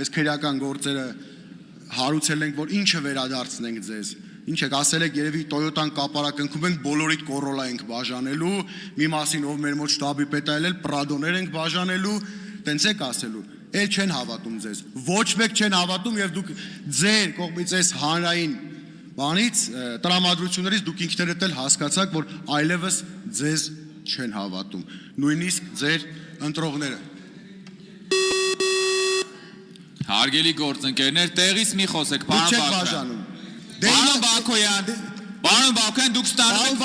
այս քրեական գործերը հարուցել ենք, որ ինչը վերադարձնենք ձեզ։ Ինչ եք ասել եք, երևի Toyota-ն կապարակնքում ենք, բոլորիդ Corolla ենք բաժանելու, մի մասին ով մեր մոտ շտաբի պետ է ելել, Prado-ներ ենք բաժանելու, տենց եք ասելու։ Էլ չեն հավատում ձեզ։ Ոչ մեկ չեն հավատում եւ դուք ձեր կողմից այս հանրային բանից տրամադրություններից դուք ինքներդ էլ հասկացաք, որ այլևս ձեզ չեն հավատում։ Նույնիսկ ձեր ընտրողները։ Հարգելի գործընկերներ, տեղից մի խոսեք, Դուք չեք բաժանում։ Պարոն Բաքոյան, դուք ստանում եք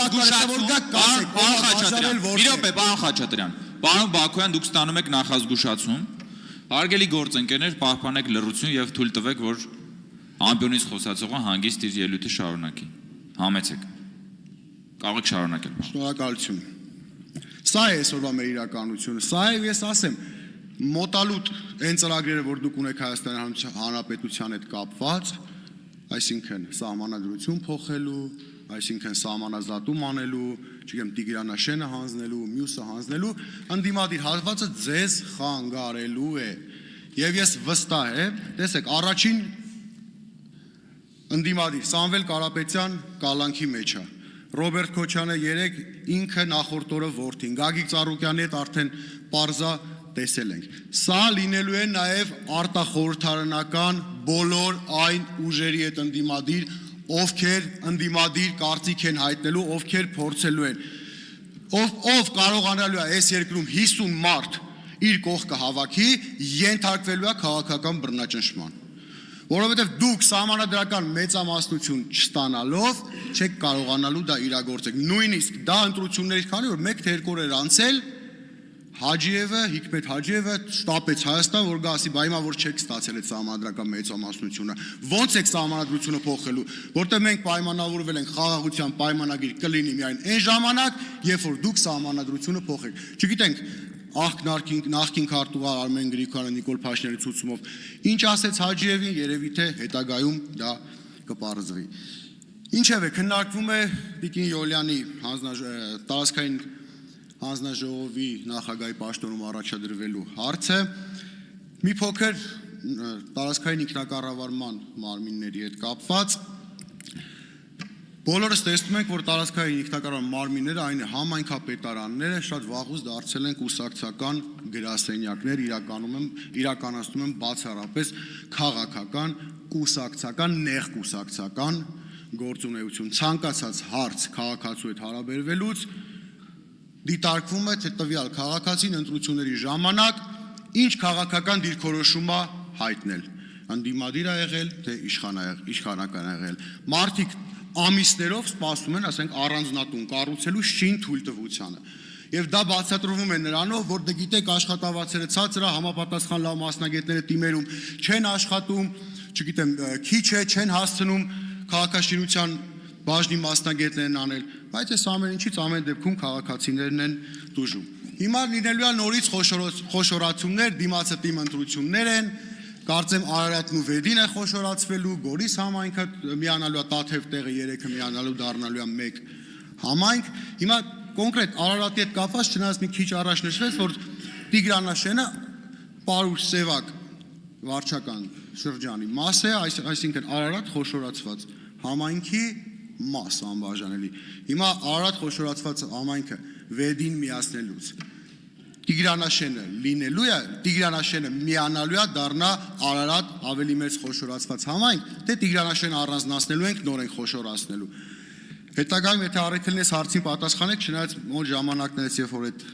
Պարոն Բաքոյան, դուք ստանում եք նախազգուշացում։ Հարգելի գործընկերներ, պահպանեք լռություն եւ թույլ տվեք, որ ամբիոնից խոսացողը հանգիստ իր ելույթը շարունակի։ Համեցեք։ Կարող եք շարունակել։ Շնորհակալություն։ Սա է այսօրվա մեր իրականությունը։ Սա է, ես ասեմ, մոտալուտ այն ծրագրերը, որ դուք ունեք Հայաստանի Հանրապետության հետ կապված, այսինքն սահմանադրություն փոխելու, այսինքն սահմանազատում անելու, չգիտեմ Տիգրանաշենը հանձնելու, մյուսը հանձնելու, ընդդիմադիր հատվածը ձեզ խանգարելու է։ Եվ ես վստահ եմ, տեսեք, առաջին ընդդիմադիր Սամվել Կարապետյան կալանքի մեջ է։ Ռոբերտ Քոչյանը երեք ինքը նախորդ օրը որդին, Գագիկ Ծառուկյանի հետ արդեն պարզա տեսել ենք։ Սա լինելու է նաև արտախորհրդարանական բոլոր այն ուժերի հետ ընդդիմադիր, ովքեր ընդդիմադիր կարծիք են հայտնելու, ովքեր փորձելու են։ Ով կարողանալու է այս երկրում 50 մարդ իր կողքը հավաքի, ենթարկվելու է քաղաքական բռնաճնշման։ Որովհետև դուք սահմանադրական մեծամասնություն չստանալով չեք կարողանալու դա իրագործել։ Նույնիսկ դա ընտրություններից քանի որ 1 թե 2 օր էր անցել, Հաջիևը, Հիկմետ Հաջիևը շտապեց Հայաստան, որ գասի, բա հիմա որ չեք ստացել այդ սահմանադրական մեծամասնությունը, ոնց եք սահմանադրությունը փոխելու, որտեղ մենք պայմանավորվել ենք խաղաղության պայմանագիր կլինի միայն այն ժամանակ, երբ որ դուք սահմանադրությունը փոխեք։ Չգիտենք, նախկին քարտուղար Արմեն Գրիգորյանը Նիկոլ Փաշինյանի ցուցումով ինչ ասեց Հաջիևին, երևի թե հետագայում դա կպարզվի։ Ինչևէ, քննարկվում է Տիկին Յոլյանի տարածքային հանձնաժողովի նախագահի պաշտոնում առաջադրվելու հարցը մի փոքր տարածքային ինքնակառավարման մարմինների հետ կապված բոլորս տեսնում ենք, որ տարածքային ինքնակառավարման մարմինները, այն համայնքապետարանները շատ վաղուց դարձել են կուսակցական գրասենյակներ, իրականացնում են բացառապես քաղաքական, կուսակցական, նեղ կուսակցական գործունեություն։ Ցանկացած հարց քաղաքացու հետ հարաբերվելուց դիտարկվում է թե տվյալ քաղաքացին ընտրությունների ժամանակ ինչ քաղաքական դիրքորոշում է հայտնել, ընդդիմադիր է եղել, թե իշխանական է եղել։ Մարդիկ ամիսներով սպասում են, ասենք, առանձնատուն կառուցելու շին թույլտվությանը։ Եվ դա բացատրվում է նրանով, որ դե գիտեք աշխատավարձերը ցածր է, համապատասխան լավ մասնագետները թիմերում չեն աշխատում, չգիտեմ, քիչ է, չեն հասցնում քաղաքաշինության բաժնի մասնագետներն անել, բայց այս ամեն ինչից ամեն դեպքում քաղաքացիներն են տուժում։ Հիմա լինելու է նորից խոշորացումներ, դիմացը թիմ ընտրություններ են, կարծեմ Արարատն ու Վեդին է խոշորացվելու, Գորիս համայնքը միանալու է, Տաթև տեղը 3-ը միանալու դառնալու է 1 համայնք։ Հիմա կոնկրետ Արարատի հետ կապված չնայած մի քիչ առաջ նշվեց, որ Տիգրանաշենը Պարուշ Սևակ վարչական շրջանի մաս է, այսինքն Արարատ խոշորացված համայնքի մաս անբաժանելի։ Հիմա Արարատ խոշորացված համայնքը Վեդին միացնելուց Տիգրանաշենը լինելու է, Տիգրանաշենը միանալու է դառնա Արարատ ավելի մեծ խոշորացված համայնք, թե Տիգրանաշենը առանձնացնելու ենք, նոր ենք խոշորացնելու։ Հետագայում եթե առիթ այս հարցին պատասխանեք, չնայած մոտ ժամանակներից երբ որ այդ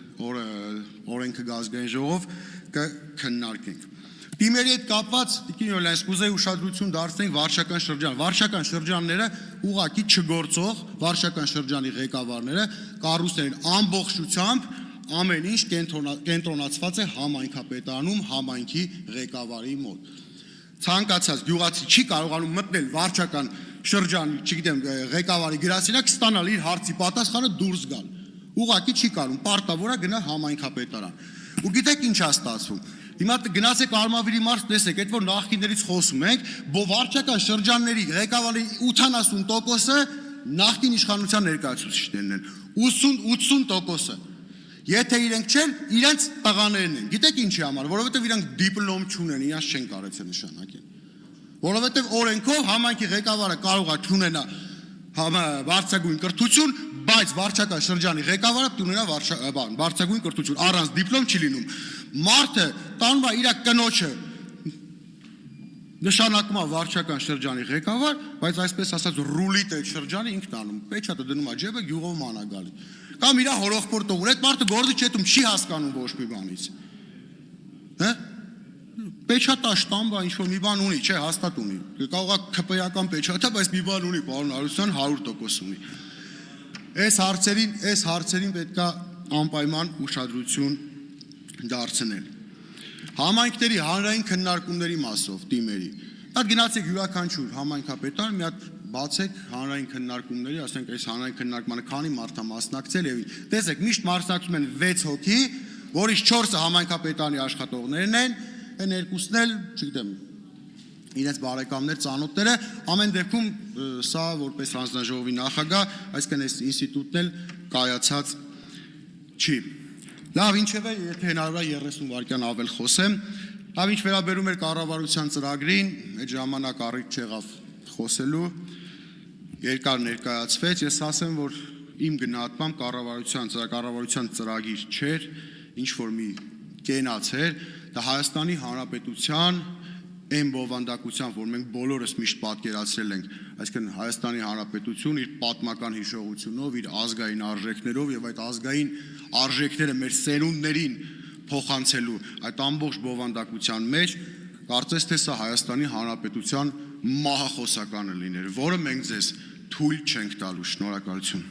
օրենքը գազգային ժողով կքննարկենք։ Թիմերի հետ կապված Տիկին Յոլյան, կուզեի ուշադրություն դարձնենք վարչական շրջան։ Վարչական շրջանները ուղղակի չգործող վարչական շրջանի ղեկավարները կառուցել են ամբողջությամբ ամեն ինչ կենտրոնացված է համայնքապետարանում համայնքի ղեկավարի մոտ։ Ցանկացած գյուղացի չի կարողանում մտնել վարչական շրջանի, չգիտեմ, ղեկավարի գրասենյակ, ստանալ իր հարցի պատասխանը դուրս գալ։ Ուղղակի չի կարում, պարտավոր է գնալ համայնքապետարան։ Ու գիտեք ինչ է ստացվում։ Հիմա գնացեք Արմավիրի մարզ, տեսեք, այդ որ նախկիններից խոսում ենք, վարչական շրջանների ղեկավարի 80%-ը նախկին իշխանության ներկայացուցիչներն են, 80%-ը։ Եթե իրենք չեն, իրենց տղաներն են։ Գիտեք ինչի համար, որովհետև իրանք դիպլոմ չունեն, իրանք չեն կարեցել նշանակեն։ Որովհետև օրենքով համայնքի ղեկավարը կարող է չունենա բարձրագույն կրթություն, բայց վարչական շրջանի ղեկավարը ունենա բարձրագույն կրթություն, առանց դիպլոմ չի լինում։ Մարդը տանում է իր կնոջը նշանակում է վարչական շրջանի ղեկավար, բայց այսպես ասած ռուլիտ է շրջանի ինքն անում, պեչատը դնում է ջեբը, գյուղով մանա գալի։ Կամ իր հորոխբորտով, այդ մարդը գործի չետում չի հասկանում ոչ մի բանից։ Հա? Պեչատա շտամբա ինչ-որ մի բան ունի, չէ, հաստատ ունի։ Կարող է ԿՊ-ական պեչատա, բայց մի բան ունի, պարոն Հարությունյան 100% ունի։ Այս հարցերին պետք է անպայման ուշադրություն դարձնել։ Համայնքների հանրային քննարկումների մասով թիմերի։ Այդ գնացեք յուրաքանչյուր համայնքապետարան մի հատ բացեք հանրային քննարկումների, ասենք այս հանրային քննարկմանը քանի մարդ է մասնակցել եւ տեսեք միշտ մասնակցում են 6 հոգի, որից 4-ը համայնքապետարանի աշխատողներն են, այն երկուսն էլ, չգիտեմ, իրենց բարեկամներ, ծանոթները, ամեն դեպքում սա որպես հանձնաժողովի նախագահ, այսինքն այս ինստիտուտն էլ կայացած չի։ Լավ, ինչևէ, եթե հնարավոր է 30 վայրկյան ավել խոսեմ, լավ ինչ վերաբերում էր կառավարության ծրագրին, այդ ժամանակ առիթ չեղավ խոսելու, երկար ներկայացվեց, ես ասեմ, որ իմ գնահատմամբ կառավարության ծրագիր չէր, ինչ որ մի կենաց էր, դա Հայաստանի Հանրապետության այն բովանդակությամբ, որ մենք բոլորս միշտ պատկերացրել ենք, այսինքն Հայաստանի Հանրապետություն իր պատմական հիշողությունով, իր ազգային արժեքներով եւ այդ ազգային արժեքները մեր սերունդներին փոխանցելու այդ ամբողջ բովանդակության մեջ, կարծես թե սա Հայաստանի Հանրապետության մահախոսականը լիներ, որը մենք ձեզ թույլ չենք տալու։ Շնորհակալություն։